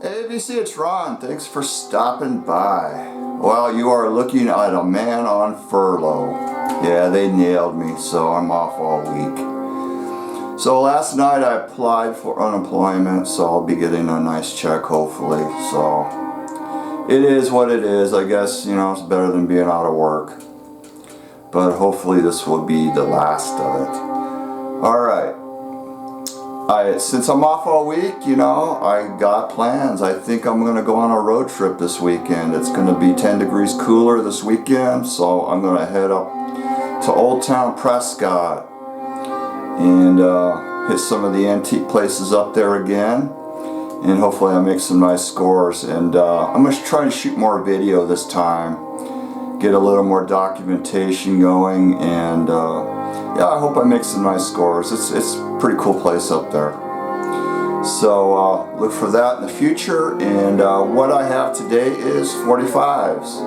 Hey ABC, it's Ron. Thanks for stopping by. Well, you are looking at a man on furlough. Yeah, they nailed me, so I'm off all week. So last night I applied for unemployment, so I'll be getting a nice check hopefully. So it is what it is. I guess, it's better than being out of work. But hopefully this will be the last of it. Alright. Since I'm off all week, I got plans. I think I'm going to go on a road trip this weekend. It's going to be 10 degrees cooler this weekend, so I'm going to head up to Old Town Prescott and hit some of the antique places up there again. And hopefully I'll make some nice scores. And I'm going to try and shoot more video this time. Get a little more documentation going, and yeah, I hope I make some nice scores. It's a pretty cool place up there. So look for that in the future. And what I have today is 45s.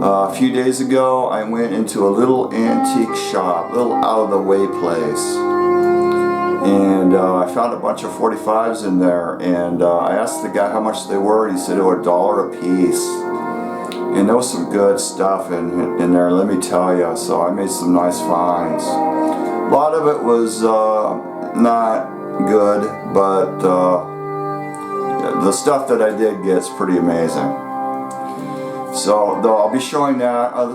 A few days ago I went into a little antique shop, a little out of the way place. And I found a bunch of 45s in there, and I asked the guy how much they were, and he said they were $1 a piece. And there was some good stuff in there, let me tell you. So I made some nice finds. A lot of it was not good, but the stuff that I did get is pretty amazing. So I'll be showing that. I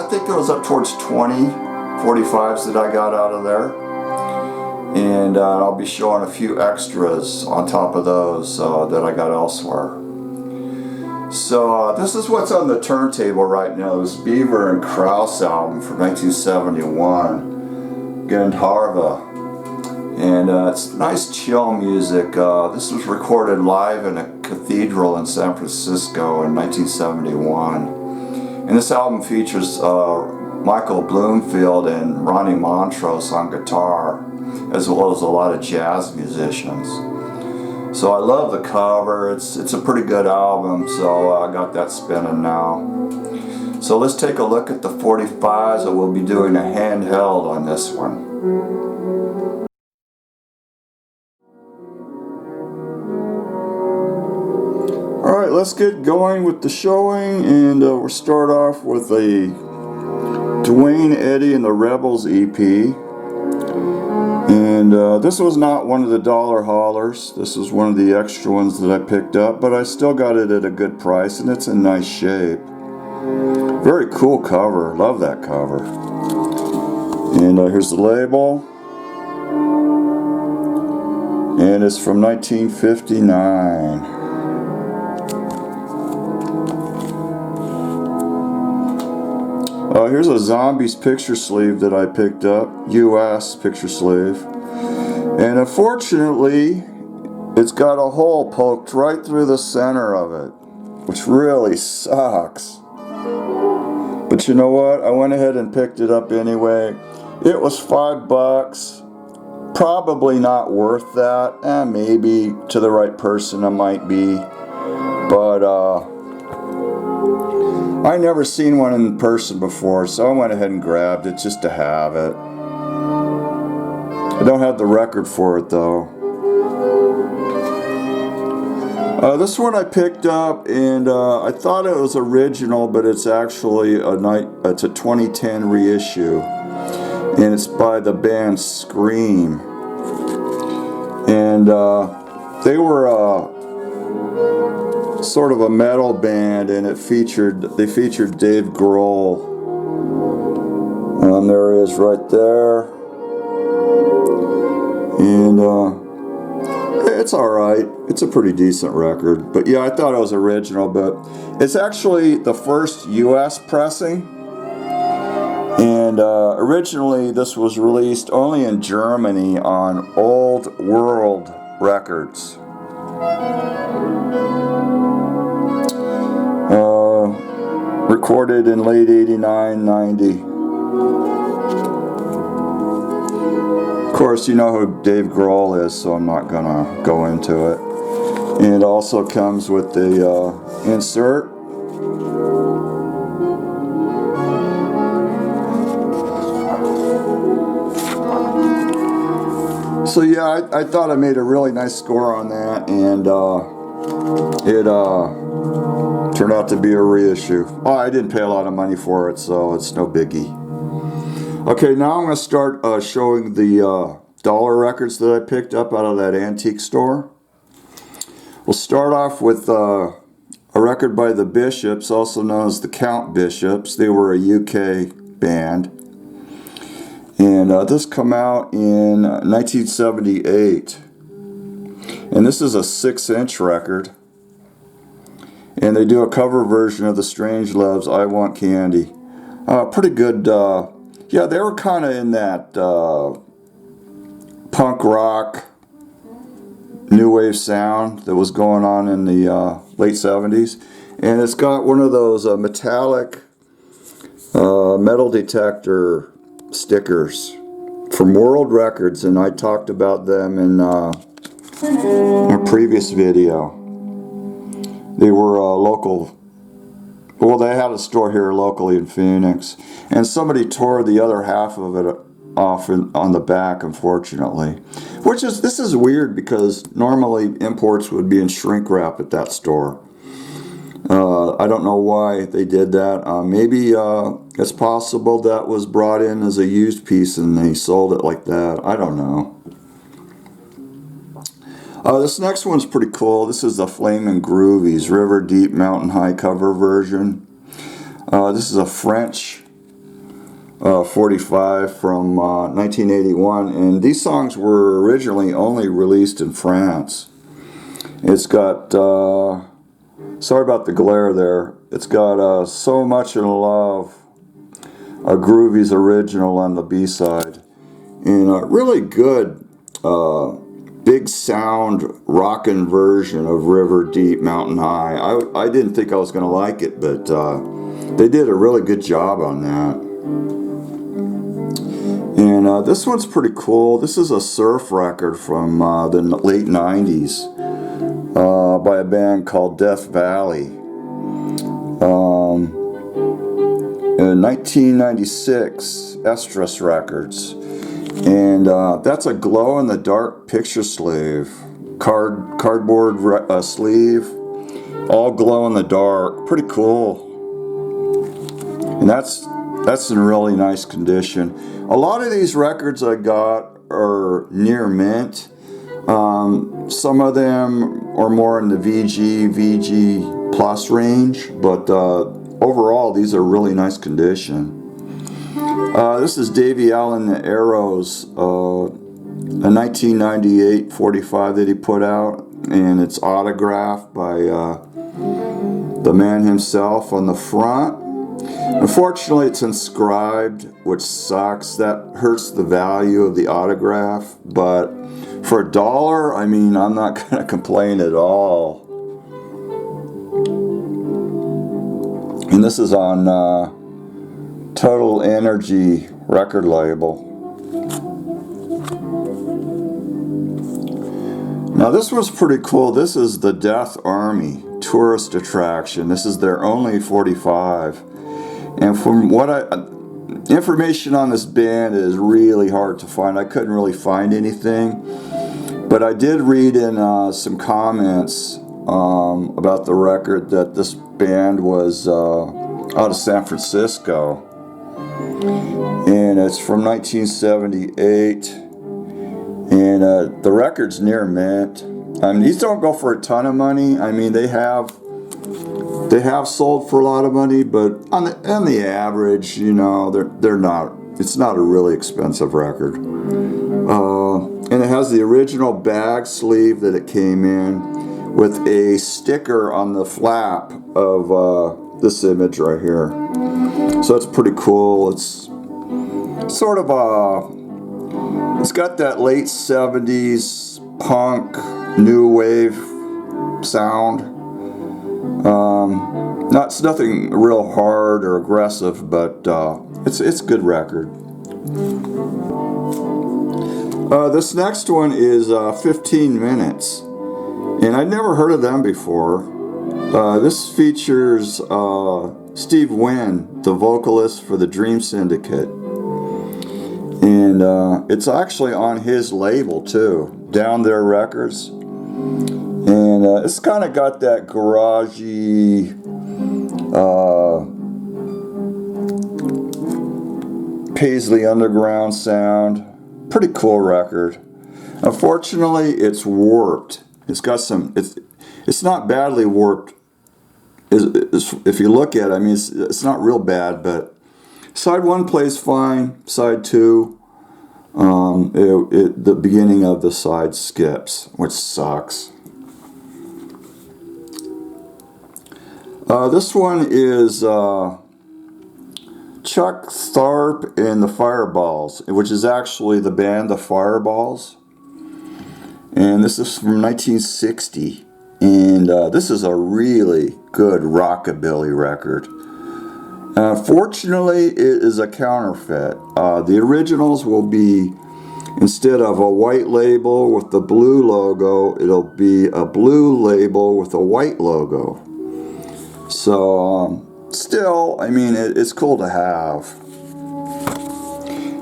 think there was up towards 20 45s that I got out of there. And I'll be showing a few extras on top of those that I got elsewhere. So this is what's on the turntable right now. This Beaver and Krause album from 1971, Gandharva. And it's nice chill music. This was recorded live in a cathedral in San Francisco in 1971. And this album features Michael Bloomfield and Ronnie Montrose on guitar, as well as a lot of jazz musicians. So I love the cover. It's a pretty good album, so I got that spinning now. So let's take a look at the 45s, and we'll be doing a handheld on this one. Alright, let's get going with the showing, and we'll start off with a Dwayne Eddy and the Rebels EP. And this was not one of the dollar haulers. This was one of the extra ones that I picked up, but I still got it at a good price, and it's in nice shape. Very cool cover. Love that cover. And here's the label. And it's from 1959. Here's a Zombies picture sleeve that I picked up, US picture sleeve, and unfortunately it's got a hole poked right through the center of it, which really sucks. But you know what, I went ahead and picked it up anyway. It was $5, probably not worth that, maybe to the right person it might be, but I never seen one in person before, so I went ahead and grabbed it just to have it. I don't have the record for it though. This one I picked up, and I thought it was original, but it's actually it's a 2010 reissue, and it's by the band Scream. And they were sort of a metal band, and they featured Dave Grohl. There he is right there. And it's alright. It's a pretty decent record. But yeah, I thought it was original, but it's actually the first US pressing. And originally this was released only in Germany on Old World Records. Recorded in late 89, 90. Of course, you know who Dave Grohl is, so I'm not gonna go into it. And it also comes with the insert. So yeah, I thought I made a really nice score on that, and it turned out to be a reissue. Oh, I didn't pay a lot of money for it, so it's no biggie. Okay, now I'm going to start showing the dollar records that I picked up out of that antique store. We'll start off with a record by the Bishops, also known as the Count Bishops. They were a UK band. And this came out in 1978. And this is a 6-inch record. And they do a cover version of the Strangeloves' I Want Candy. Pretty good. Yeah, they were kind of in that punk rock, new wave sound that was going on in the late 70s. And it's got one of those metallic metal detector stickers from World Records, and I talked about them in a previous video. They were local. Well, they had a store here locally in Phoenix, and somebody tore the other half of it off on the back, unfortunately. This is weird because normally imports would be in shrink wrap at that store. I don't know why they did that. Maybe it's possible that was brought in as a used piece and they sold it like that. I don't know. This next one's pretty cool. This is the Flamin' Groovies River Deep Mountain High cover version. This is a French 45 from 1981, and these songs were originally only released in France. It's got, sorry about the glare there, it's got So Much in Love, a Groovies original on the B-side, and a really good big sound rockin' version of River Deep Mountain High. I didn't think I was going to like it, but they did a really good job on that. And this one's pretty cool. This is a surf record from the late 90s by a band called Death Valley. In 1996, Estrus Records. And that's a glow-in-the-dark picture sleeve. Cardboard sleeve. All glow-in-the-dark. Pretty cool. And that's in really nice condition. A lot of these records I got are near mint. Some of them are more in the VG plus range, but overall these are really nice condition. This is Davy Allen the Arrows, a 1998 45 that he put out, and it's autographed by the man himself on the front. Unfortunately, it's inscribed, which sucks. That hurts the value of the autograph, but for $1, I mean, I'm not going to complain at all. And this is on Total Energy record label. Now this was pretty cool. This is the Death Army tourist attraction. This is their only 45. And from what information on this band is really hard to find. I couldn't really find anything. But I did read in some comments about the record that this band was out of San Francisco. And it's from 1978. And the record's near mint. I mean, these don't go for a ton of money. I mean, they have sold for a lot of money, but on the average, you know, they're not. It's not a really expensive record. And it has the original bag sleeve that it came in with a sticker on the flap of this image right here. So it's pretty cool. It's sort of it's got that late 70s punk new wave sound. It's nothing real hard or aggressive, but it's a good record. This next one is 15 Minutes, and I'd never heard of them before. This features Steve Wynn, the vocalist for the Dream Syndicate, and it's actually on his label too, Down There Records. And it's kind of got that garagey, Paisley Underground sound. Pretty cool record. Unfortunately, it's warped. It's got some. It's not badly warped. If you look at it, I mean, it's not real bad, but side 1 plays fine. Side 2, the beginning of the side skips, which sucks. This one is Chuck Tharp and the Fireballs, which is actually the band The Fireballs. And this is from 1960. And this is a really good rockabilly record. Unfortunately, it is a counterfeit. The originals will be, instead of a white label with the blue logo, it'll be a blue label with a white logo. So, still, I mean, it's cool to have.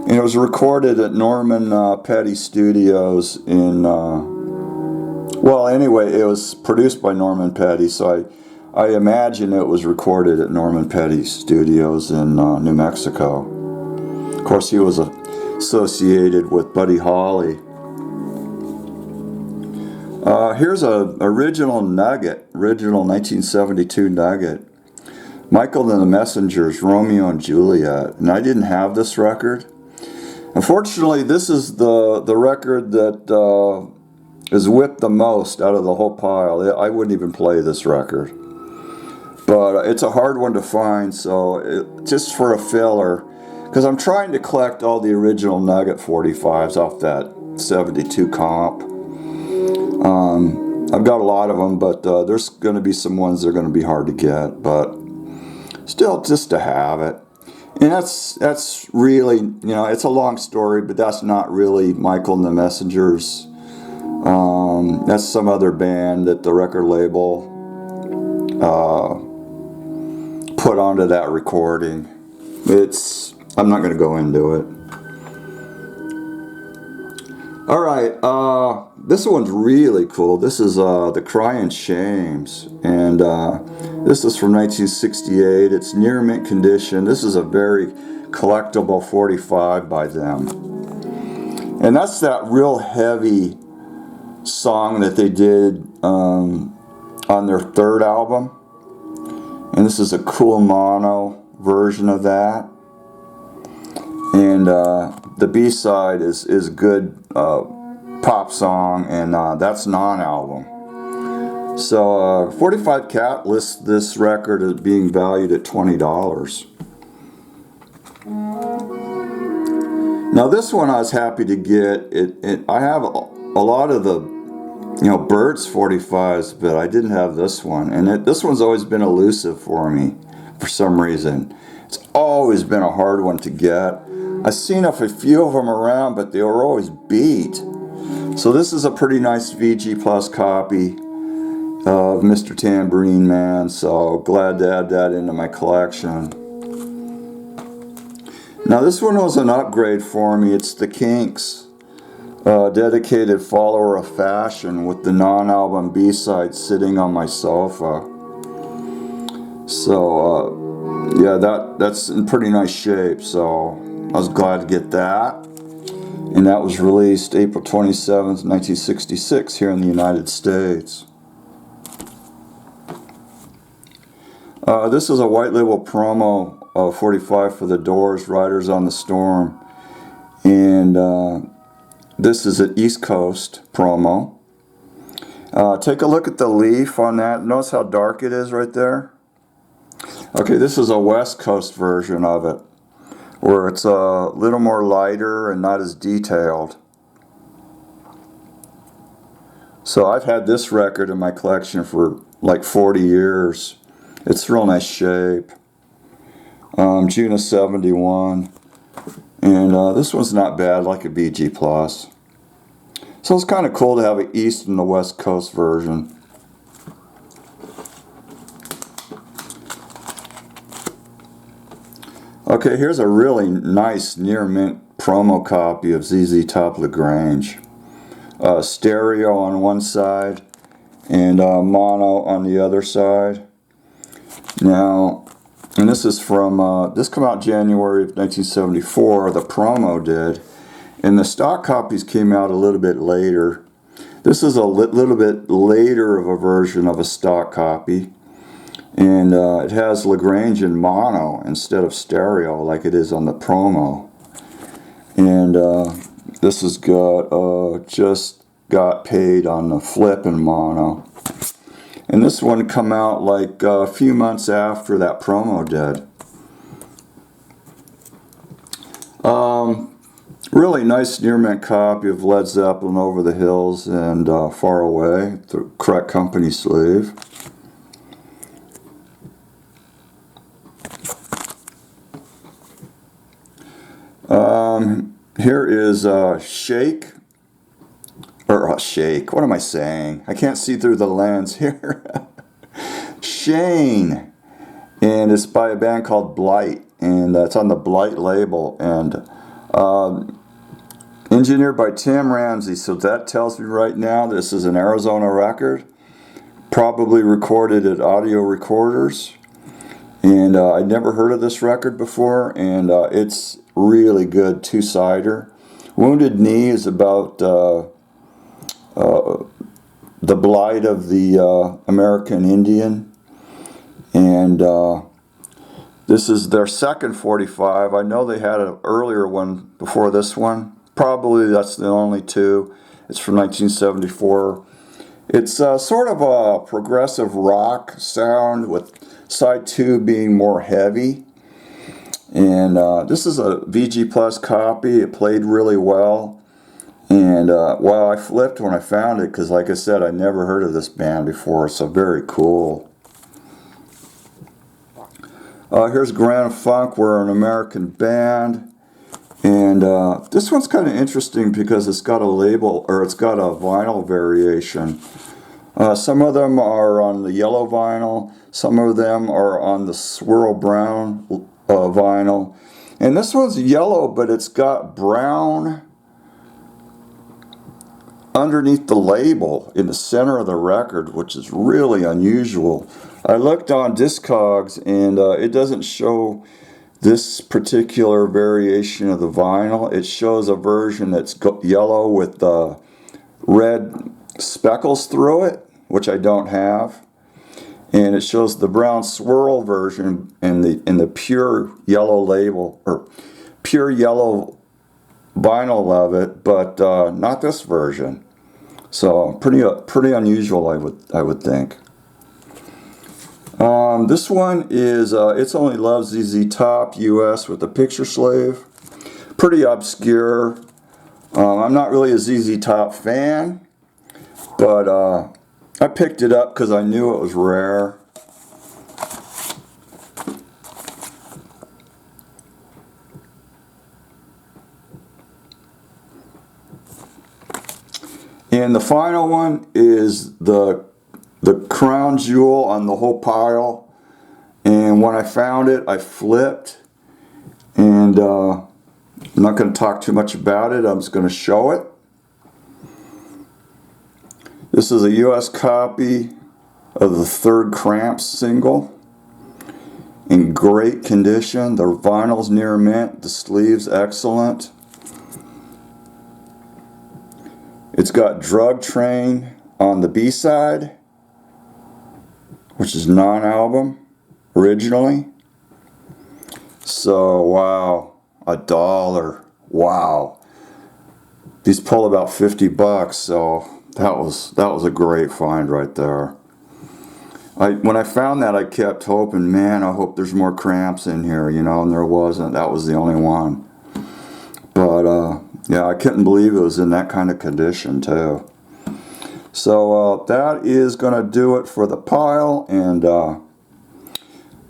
And it was recorded at Norman Petty Studios in, well, anyway, it was produced by Norman Petty, so I imagine it was recorded at Norman Petty Studios in New Mexico. Of course, he was associated with Buddy Holly. Here's a original nugget, original 1972 nugget. Michael and the Messengers, Romeo and Juliet. And I didn't have this record. Unfortunately, this is the record that is whipped the most out of the whole pile. I wouldn't even play this record. But it's a hard one to find, so just for a filler, because I'm trying to collect all the original Nugget 45s off that 72 comp. I've got a lot of them, but there's going to be some ones that are going to be hard to get, but still, just to have it. And that's really, you know, it's a long story, but that's not really Michael and the Messengers. That's some other band that the record label put onto that recording. I'm not going to go into it. All right, this one's really cool. This is The Crying Shames, and this is from 1968. It's near mint condition. This is a very collectible 45 by them. And that's that real heavy song that they did on their third album. And this is a cool mono version of that. And the B-side is good pop song, and that's non-album. So 45 Cat lists this record as being valued at $20. Now this one I was happy to get. I have a lot of the Birds 45s, but I didn't have this one. And this one's always been elusive for me for some reason. It's always been a hard one to get. I've seen a few of them around, but they were always beat. So this is a pretty nice VG Plus copy of Mr. Tambourine Man, so glad to add that into my collection. Now this one was an upgrade for me. It's the Kinks, dedicated follower of fashion, with the non-album B-side sitting on my sofa. So yeah, that's in pretty nice shape, so I was glad to get that. And that was released April 27th, 1966 here in the United States. This is a white label promo 45 for the Doors, Riders on the Storm. And this is an East Coast promo. Take a look at the leaf on that. Notice how dark it is right there? Okay, this is a West Coast version of it, where it's a little more lighter and not as detailed. So I've had this record in my collection for like 40 years. It's real nice shape. June of 71. And this one's not bad, like a BG Plus. So it's kind of cool to have an East and the West Coast version. Okay, here's a really nice near mint promo copy of ZZ Top Lagrange. Stereo on one side, and mono on the other side. Now, and this is from, this came out January of 1974, the promo did, and the stock copies came out a little bit later. This is a little bit later of a version of a stock copy, and it has Lagrangian mono instead of stereo like it is on the promo. And this has got, just got paid on the flip in mono. And this one come out like a few months after that promo did. Really nice near mint copy of Led Zeppelin, Over the Hills and Far Away, the correct company sleeve. Here is Shake. Or Shake, what am I saying? I can't see through the lens here. Shane, and it's by a band called Blight, and it's on the Blight label, and engineered by Tim Ramsey, so that tells me right now this is an Arizona record, probably recorded at Audio Recorders, and I'd never heard of this record before, and it's really good two-sider. Wounded Knee is about the blight of the American Indian, and this is their second 45. I know they had an earlier one before this one. Probably that's the only two. It's from 1974. It's sort of a progressive rock sound with side 2 being more heavy. And this is a VG Plus copy. It played really well. And wow, I flipped when I found it because, like I said, I never heard of this band before, so very cool. Here's Grand Funk. We're an American band. And this one's kind of interesting because it's got a label, or it's got a vinyl variation. Some of them are on the yellow vinyl. Some of them are on the swirl brown vinyl. And this one's yellow, but it's got brown underneath the label in the center of the record, which is really unusual. I looked on Discogs, and it doesn't show this particular variation of the vinyl. It shows a version that's yellow with red speckles through it, which I don't have, and it shows the brown swirl version in the pure yellow label, or pure yellow vinyl of it, but not this version. So pretty unusual, I would think. This one is It's Only Love ZZ Top US with the picture sleeve. Pretty obscure. I'm not really a ZZ Top fan, but I picked it up because I knew it was rare. And the final one is the crown jewel on the whole pile. And when I found it, I flipped. And I'm not going to talk too much about it. I'm just going to show it. This is a US copy of the third Cramps single. In great condition. The vinyl's near mint. The sleeve's excellent. It's got Drug Train on the B-side, which is non-album originally. So wow, $1. Wow. These pull about 50 bucks, so that was a great find right there. When I found that, I kept hoping, man, I hope there's more Cramps in here, you know, and there wasn't. That was the only one. But yeah, I couldn't believe it was in that kind of condition too. So that is going to do it for the pile, and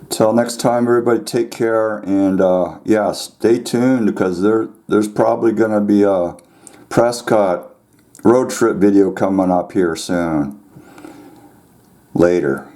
till next time, everybody, take care, and yeah, stay tuned because there's probably going to be a Prescott road trip video coming up here soon. Later.